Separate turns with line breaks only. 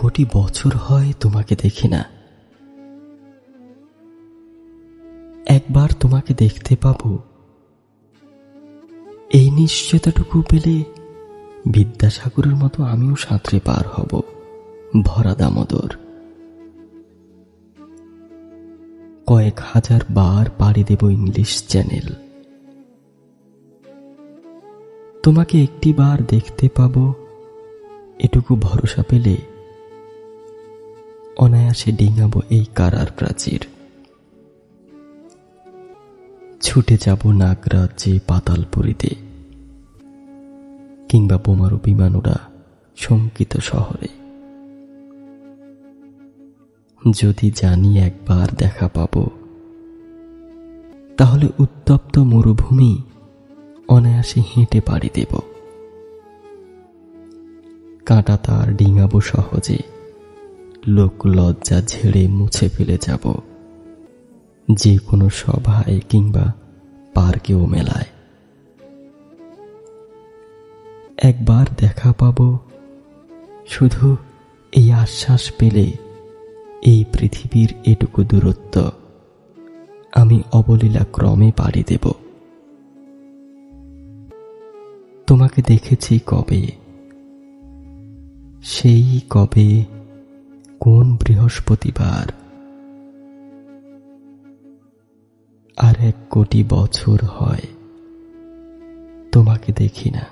কোটি বছর হয় তোমাকে দেখি না। একবার তোমাকে দেখতে পাবো, এই নিশ্চয়তাটুকু পেলে বিদ্যাসাগরের মতো আমিও সাঁতরে পার হব ভরা দামোদর। কয়েক হাজার বার পাড়ি দেব ইংলিশ চ্যানেল। তোমাকে একটি বার দেখতে পাবো, এটুকু ভরসা পেলে অনায়াসে ডিঙাবো এই কারার প্রাচীর। ছুটে যাব নাগরাজ্যে পাতালপুরীতে, কিংবা বোমারু বিমানোরা শঙ্কিত শহরে। যদি জানি একবার দেখা পাবো, তাহলে উত্তপ্ত মরুভূমি অনায়াসে হেঁটে পাড়ি দেব। কাঁটা তার ডিঙাবো সহজে, লোক লজ্জা ঝেড়ে মুছে ফেলে যাব যে কোনো সভায় কিংবা পার্কে ও মেলায়। একবার দেখা পাবো, শুধু এই আশ্বাস পেলে এই পৃথিবীর এটুকু দূরত্ব আমি অবলীলা ক্রমে পাড়ি দেব। তোমাকে দেখেছি কবে, সেই কবে কোন বৃহস্পতিবার। আর 1 কোটি বছর হয় তোমাকে দেখি না।